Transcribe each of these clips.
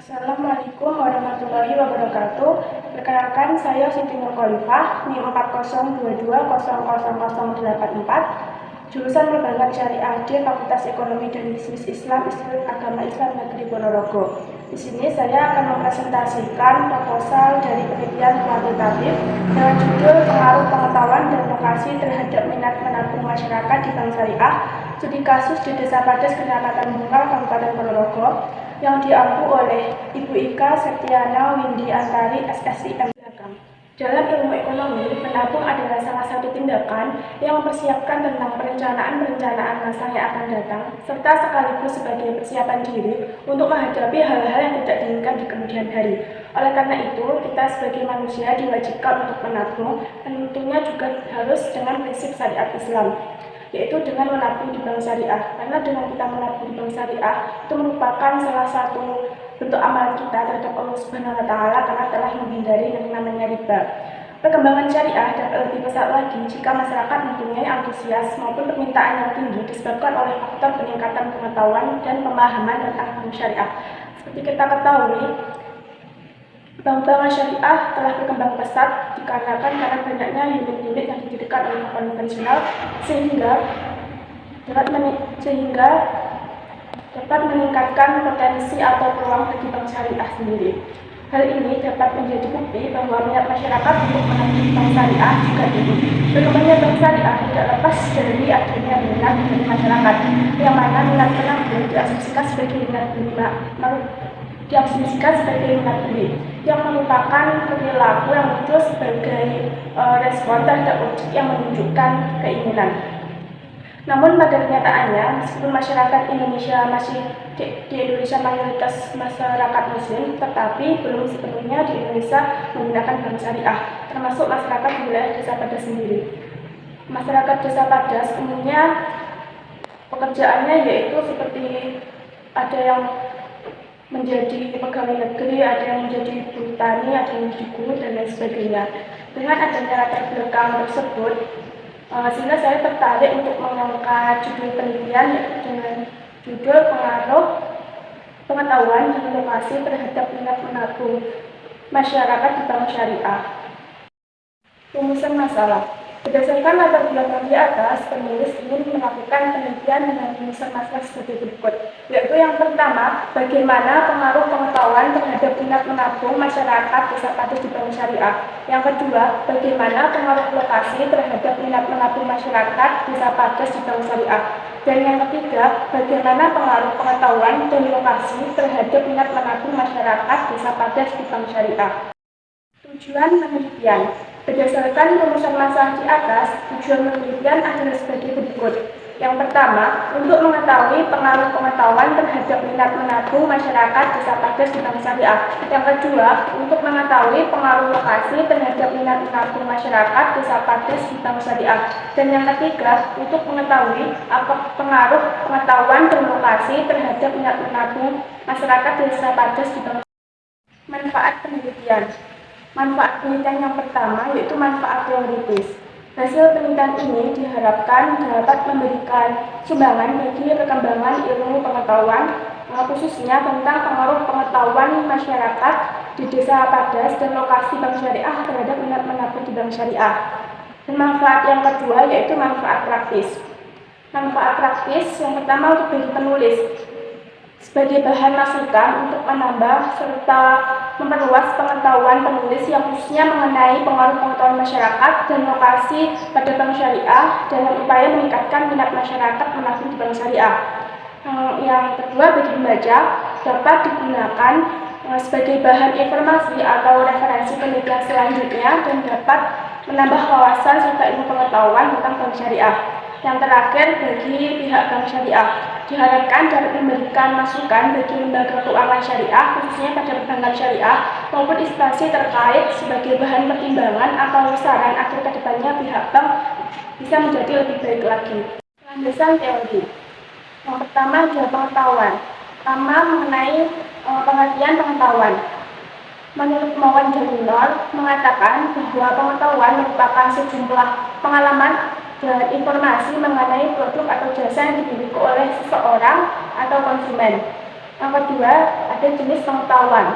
Assalamualaikum warahmatullahi wabarakatuh. Perkenalkan, saya Siti Nur Khalifah, NIM 4022000084, jurusan Perbankan Syariah D, Fakultas Ekonomi dan Bisnis Islam, Institut Agama Islam Negeri Ponorogo. Di sini saya akan mempresentasikan proposal dari penelitian kuantitatif dengan judul Pengaruh Pengetahuan dan Lokasi terhadap Minat Menabung Masyarakat di Bank Syariah, studi kasus di Desa Padas, Kecamatan Bungkal, Kabupaten Ponorogo, yang diampu oleh Ibu Ika Septiana Windy Antari, SSI Belakang. Dalam ilmu ekonomi, menabung adalah salah satu tindakan yang mempersiapkan tentang perencanaan masa yang akan datang, serta sekaligus sebagai persiapan diri untuk menghadapi hal-hal yang tidak diinginkan di kemudian hari. Oleh karena itu, kita sebagai manusia diwajibkan untuk menabung, dan tentunya juga harus dengan prinsip syariat Islam, yaitu dengan menabung di bank syariah. Karena dengan kita menabung di bank syariah, itu merupakan salah satu bentuk amalan kita terhadap Allah Subhanahu wa Ta'ala, karena telah menghindari yang namanya riba. Perkembangan syariah dapat lebih pesat lagi jika masyarakat mempunyai antusias maupun permintaan yang tinggi disebabkan oleh faktor peningkatan pengetahuan dan pemahaman tentang hukum syariah. Seperti kita ketahui, bank-bank syariah telah berkembang pesat dikarenakan karena banyaknya unit-unit yang didirikan oleh konvensional sehingga dapat meningkatkan potensi atau peluang bagi bank syariah sendiri. Hal ini dapat menjadi bukti bahwa minat masyarakat untuk menabung bank syariah juga tinggi. Berkembangnya bank syariah tidak lepas dari adanya minat dari masyarakat, yang mana minat penabung diasumsikan sebagai minat beli, yang merupakan perilaku yang muncul sebagai respon terhadap objek yang menunjukkan keinginan. Namun pada kenyataannya, meskipun masyarakat Indonesia di Indonesia mayoritas masyarakat Muslim, tetapi belum sepenuhnya di Indonesia menggunakan bank syariah, termasuk masyarakat di wilayah Desa Padas sendiri. Masyarakat Desa Padas umumnya pekerjaannya yaitu seperti ada yang menjadi pegawai negeri, ada yang menjadi buruh tani, ada yang menjadi guru, dan lain sebagainya. Dengan adanya latar belakang tersebut, sehingga saya tertarik untuk mengangkat judul penelitian dengan judul Pengaruh Pengetahuan dan Lokasi terhadap Minat Menabung Masyarakat di Bank Syariah. Rumusan masalah. Berdasarkan latar belakang di atas, penulis ingin melakukan penelitian dengan rumusan masalah sebagai berikut, yaitu yang pertama, bagaimana pengaruh pengetahuan terhadap minat menabung masyarakat Desa Padas di Bank Syariah. Yang kedua, bagaimana pengaruh lokasi terhadap minat menabung masyarakat Desa Padas di Bank Syariah. Dan yang ketiga, bagaimana pengaruh pengetahuan dan lokasi terhadap minat menabung masyarakat Desa Padas di Bank Syariah. Tujuan penelitian. Berdasarkan rumusan masalah di atas, tujuan penelitian adalah sebagai berikut. Yang pertama, untuk mengetahui pengaruh pengetahuan terhadap minat menabung masyarakat Desa Padas di Bank Syariah. Yang kedua, untuk mengetahui pengaruh lokasi terhadap minat menabung masyarakat Desa Padas di Bank Syariah. Dan yang ketiga, untuk mengetahui apa pengaruh pengetahuan dan lokasi terhadap minat menabung masyarakat Desa Padas di Bank Syariah. Manfaat penelitian. Manfaat penelitian yang pertama yaitu manfaat teoritis. Hasil penelitian ini diharapkan dapat memberikan sumbangan bagi perkembangan ilmu pengetahuan, khususnya tentang pengaruh pengetahuan masyarakat di Desa Padas dan lokasi bank syariah terhadap minat menabung di bank syariah. Dan manfaat yang kedua yaitu manfaat praktis. Manfaat praktis yang pertama untuk bagi penulis, sebagai bahan masukan untuk menambah serta memperluas pengetahuan penulis yang khususnya mengenai pengaruh pengetahuan masyarakat dan lokasi pada bank syariah dalam upaya meningkatkan minat masyarakat menabung di bank syariah. Yang kedua, bagi pembaca dapat digunakan sebagai bahan informasi atau referensi penelitian selanjutnya dan dapat menambah wawasan serta ilmu pengetahuan tentang bank syariah. Yang terakhir, bagi pihak bank syariah diharapkan dapat memberikan masukan bagi lembaga keuangan syariah, khususnya pada perbankan syariah maupun instansi terkait sebagai bahan pertimbangan atau saran agar kedepannya pihak bank bisa menjadi lebih baik lagi. Landasan teori. Yang pertama adalah pengetahuan. Pertama mengenai pengertian pengetahuan. Menurut Mawan Jaminor mengatakan bahwa pengetahuan merupakan sejumlah pengalaman dan informasi mengenai produk atau jasa yang dimiliki oleh seseorang atau konsumen. Yang kedua, ada jenis pengetahuan.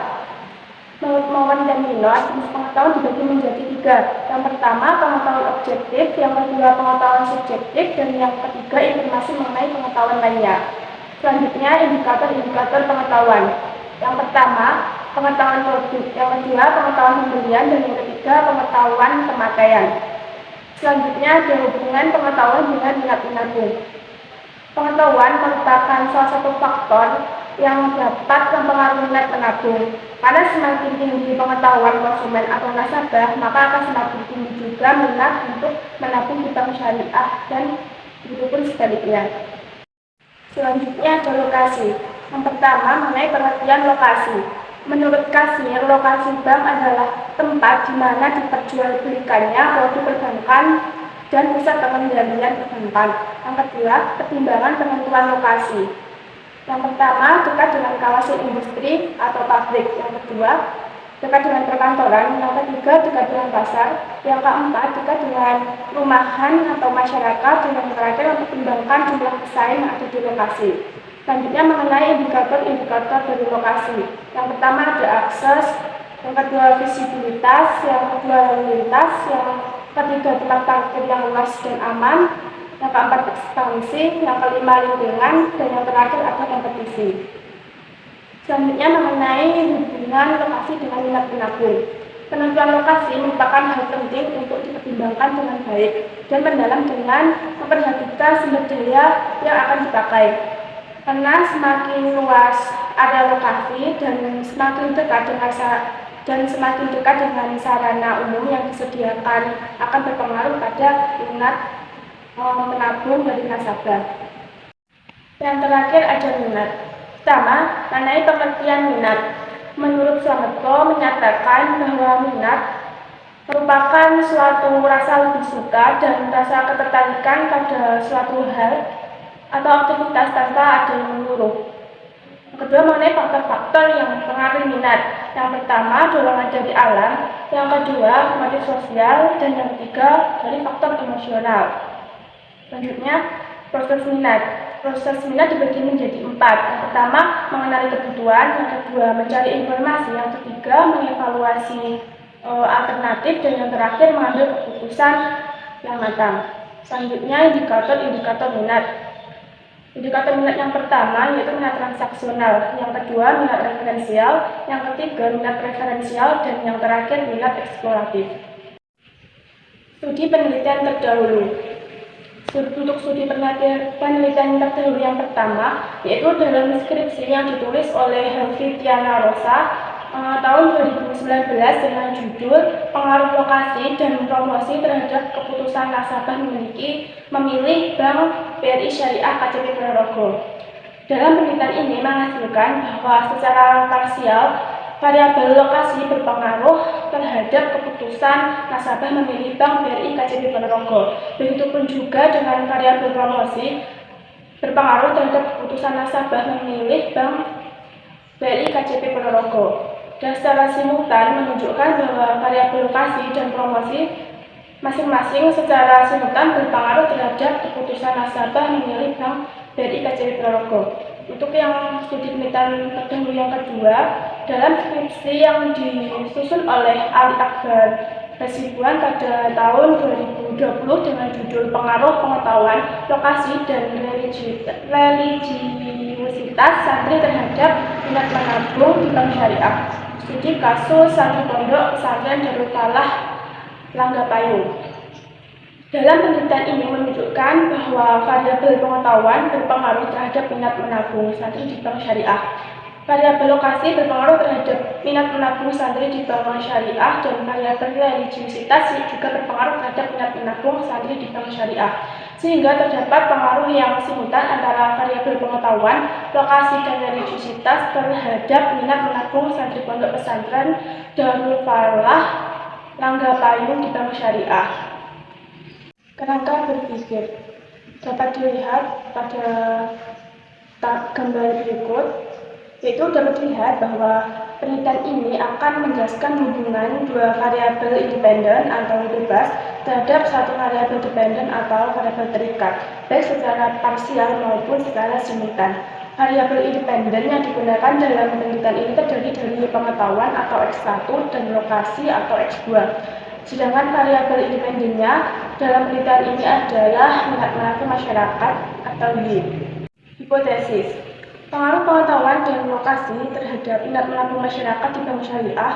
Menurut Mowen dan Minot, jenis pengetahuan dibagi menjadi 3. Yang pertama, pengetahuan objektif, yang kedua, pengetahuan subjektif, dan yang ketiga, informasi mengenai pengetahuan lainnya. Selanjutnya, indikator-indikator pengetahuan. Yang pertama, pengetahuan produk, yang kedua, pengetahuan pembelian, dan yang ketiga, pengetahuan pemakaian. Selanjutnya, ada hubungan pengetahuan dengan minat menabung. Pengetahuan merupakan salah satu faktor yang dapat mempengaruhi minat menabung. Karena semakin tinggi pengetahuan konsumen atau nasabah, maka akan semakin tinggi juga minat untuk menabung di bank syariah, dan begitupun sebaliknya. Selanjutnya ada lokasi. Yang pertama, mengenai pengertian lokasi. Menurut Kasir, lokasi bank adalah tempat di mana diperjualbelikannya produk perbankan dan pusat pengendalian perbankan. Yang kedua, pertimbangan penentuan lokasi. Yang pertama, dekat dengan kawasan industri atau pabrik. Yang kedua, dekat dengan perkantoran. Yang ketiga, dekat dengan pasar. Yang keempat, dekat dengan rumahan atau masyarakat. Dan yang terakhir, mempertimbangkan jumlah pesaing yang ada di lokasi. Selanjutnya, mengenai indikator-indikator dari lokasi. Yang pertama ada akses, yang kedua visibilitas, yang kedua lalu lintas, yang ketiga tempat parkir yang luas dan aman, yang keempat ekspansi, yang kelima lingkungan, dan yang terakhir ada kompetisi. Selanjutnya mengenai hubungan lokasi dengan minat menabung. Penentuan lokasi merupakan hal penting untuk dipertimbangkan dengan baik dan mendalam dengan memperhatikan sumber daya yang akan dipakai. Karena semakin luas area lokasi dan semakin dekat dengan sarana umum yang disediakan akan berpengaruh pada minat menabung dari nasabah. Yang terakhir ada minat. Pertama, mengenai pengertian minat. Menurut Slametko menyatakan bahwa minat merupakan suatu rasa lebih suka dan rasa ketertarikan pada suatu hal atau aktivitas tanpa ada yang menyuruh. Yang kedua, mengenai faktor-faktor yang mempengaruhi minat. Yang pertama, dorongan dari alam. Yang kedua, motif sosial. Dan yang ketiga, dari faktor emosional. Selanjutnya, proses minat. Proses minat dibagi menjadi 4. Yang pertama, mengenali kebutuhan. Yang kedua, mencari informasi. Yang ketiga, mengevaluasi alternatif. Dan yang terakhir, mengambil keputusan yang matang. Selanjutnya, indikator-indikator minat. Indikator minat yang pertama yaitu minat transaksional, yang kedua minat referensial, yang ketiga minat preferensial, dan yang terakhir minat eksploratif. Studi penelitian terdahulu. Untuk studi penelitian terdahulu yang pertama yaitu dalam skripsi yang ditulis oleh Helvi Tiana Rosa tahun 2019 dengan judul Pengaruh Lokasi dan Promosi Terhadap Keputusan Nasabah Memilih Bank BRI Syariah KCP Ponorogo. Dalam penelitian ini menghasilkan bahwa secara parsial variabel lokasi berpengaruh terhadap keputusan nasabah memilih Bank BRI KCP Ponorogo. Begitupun juga dengan variabel promosi berpengaruh terhadap keputusan nasabah memilih Bank BRI KCP Ponorogo. Dan secara simultan menunjukkan bahwa variabel lokasi dan promosi masing-masing secara simultan berpengaruh terhadap keputusan nasabah memilih Bank BRI KCP Ponorogo. Untuk yang studi penelitian terdahulu yang kedua, dalam skripsi yang disusun oleh Ali Akbar Hasibuan pada tahun 2020 dengan judul Pengaruh Pengetahuan Lokasi dan Religiusitas Santri Terhadap Minat Menabung di Bank Syariah. Studi kasus santri pondok pesantren Darul Falah Langgapayung. Dalam penelitian ini menunjukkan bahwa variabel pengetahuan berpengaruh terhadap minat menabung santri di bank syariah. Variabel lokasi berpengaruh terhadap minat menabung santri di bank syariah, dan variabel religiusitas juga berpengaruh terhadap minat menabung santri di bank syariah. Sehingga terdapat pengaruh yang simultan antara variabel pengetahuan, lokasi, dan religiusitas terhadap minat menabung santri pondok pesantren Darul Falah Langgapayung di bank syariah. Kerangka berpikir dapat dilihat pada gambar berikut, yaitu dapat dilihat bahwa penelitian ini akan menjelaskan hubungan dua variabel independen atau bebas terhadap satu variabel dependen atau variabel terikat, baik secara parsial maupun secara simultan. Variabel independen yang digunakan dalam penelitian ini terdiri dari pengetahuan atau X1 dan lokasi atau X2. Sedangkan variabel independennya dalam penelitian ini adalah minat minat masyarakat atau Y. Hipotesis. Pengaruh pengetahuan dan lokasi terhadap minat menampung masyarakat di Bank Syariah.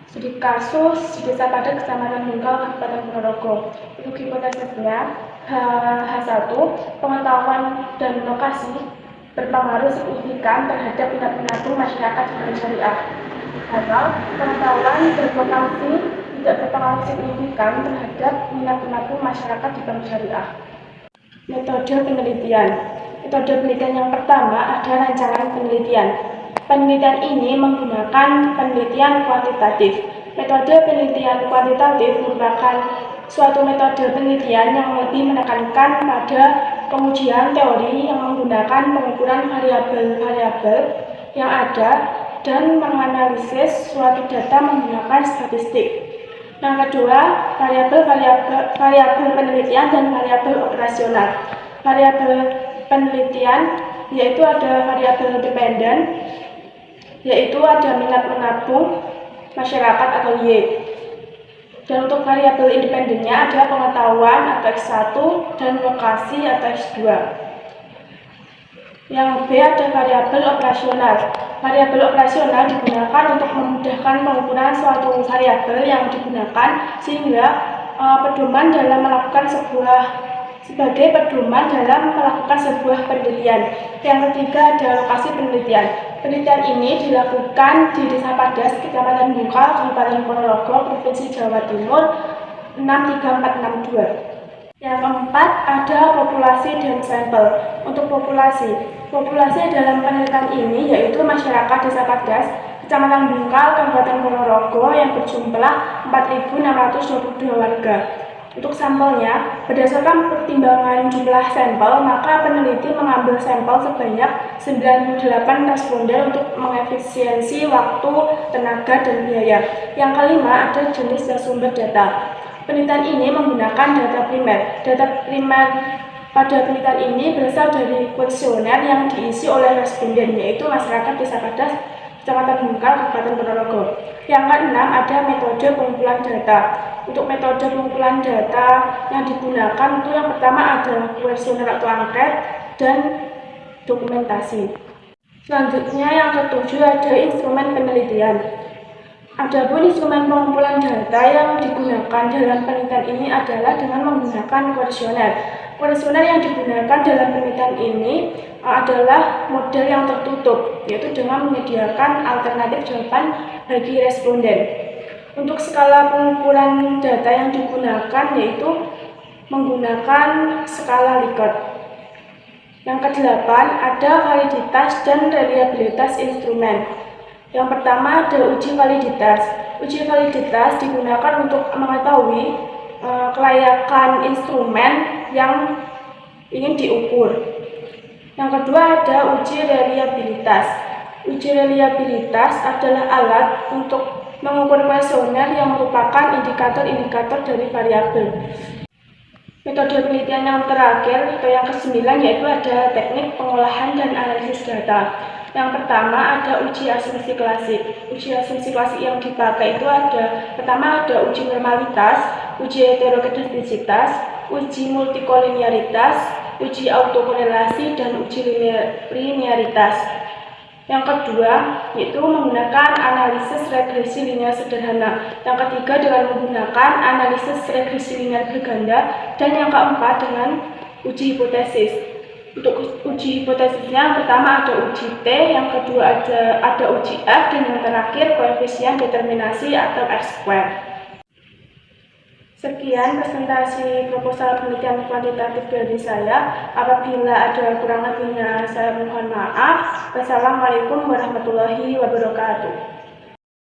Studi kasus di Desa Padat, Kecamatan Bungkal, Kabupaten Ponorogo. Untuk hipotesisnya, H1, pengetahuan dan lokasi berpengaruh signifikan terhadap minat menampung masyarakat di Bank Syariah. Atau pengetahuan dan lokasi tidak berpengaruh signifikan terhadap minat menampung masyarakat di Bank Syariah. Metode penelitian. Metode penelitian yang pertama ada rancangan penelitian. Penelitian ini menggunakan penelitian kuantitatif. Metode penelitian kuantitatif merupakan suatu metode penelitian yang lebih menekankan pada pengujian teori yang menggunakan pengukuran variabel-variabel yang ada dan menganalisis suatu data menggunakan statistik. Yang kedua, variabel penelitian dan variabel operasional. Variabel penelitian yaitu ada variabel dependen, yaitu ada minat menabung masyarakat atau Y. Dan untuk variabel independennya ada pengetahuan atau X1 dan lokasi atau X2. Yang B ada variabel operasional. Variabel operasional digunakan untuk memudahkan pengukuran suatu variabel yang digunakan sehingga pedoman dalam melakukan sebagai pedoman dalam melakukan sebuah penelitian. Yang ketiga ada lokasi penelitian. Penelitian ini dilakukan di Desa Padas, Kecamatan Bungkal, Kabupaten Ponorogo, Provinsi Jawa Timur 63462. Yang keempat ada populasi dan sampel. Untuk populasi dalam penelitian ini yaitu masyarakat Desa Padas, Kecamatan Bungkal, Kabupaten Ponorogo yang berjumlah 4.622 warga. Untuk sampelnya, berdasarkan pertimbangan jumlah sampel, maka peneliti mengambil sampel sebanyak 98 responden untuk mengefisiensi waktu, tenaga, dan biaya. Yang kelima ada jenis dan sumber data. Penelitian ini menggunakan data primer. Data primer pada penelitian ini berasal dari kuesioner yang diisi oleh responden, yaitu masyarakat Desa Padas, Kecamatan Bungkal, Kabupaten Ponorogo. Yang keenam ada metode pengumpulan data. Untuk metode pengumpulan data yang digunakan itu yang pertama ada kuesioner atau angket dan dokumentasi. Selanjutnya yang ketujuh ada instrumen penelitian. Adapun instrumen pengumpulan data yang digunakan dalam penelitian ini adalah dengan menggunakan kuesioner. Kuesioner yang digunakan dalam penelitian ini adalah model yang tertutup, yaitu dengan menyediakan alternatif jawaban bagi responden. Untuk skala pengumpulan data yang digunakan yaitu menggunakan skala Likert. Yang kedelapan ada validitas dan reliabilitas instrumen. Yang pertama ada uji validitas. Uji validitas digunakan untuk mengetahui kelayakan instrumen yang ingin diukur. Yang kedua ada uji reliabilitas. Uji reliabilitas adalah alat untuk mengukur kuesioner yang merupakan indikator-indikator dari variabel. Metode penelitian yang terakhir atau yang ke-9 yaitu ada teknik pengolahan dan analisis data. Yang pertama ada uji asumsi klasik. Uji asumsi klasik yang dipakai itu pertama ada uji normalitas, uji heterogenesitas, uji multikolinearitas, uji autokorelasi, dan uji linearitas. Yang kedua yaitu menggunakan analisis regresi linear sederhana. Yang ketiga dengan menggunakan analisis regresi linear berganda, dan yang keempat dengan uji hipotesis. Untuk uji hipotesisnya yang pertama ada uji T, yang kedua ada uji F, dan yang terakhir koefisien determinasi atau R-square. Sekian presentasi proposal penelitian kuantitatif dari saya. Apabila ada kurang lebihnya saya mohon maaf. Wassalamualaikum warahmatullahi wabarakatuh.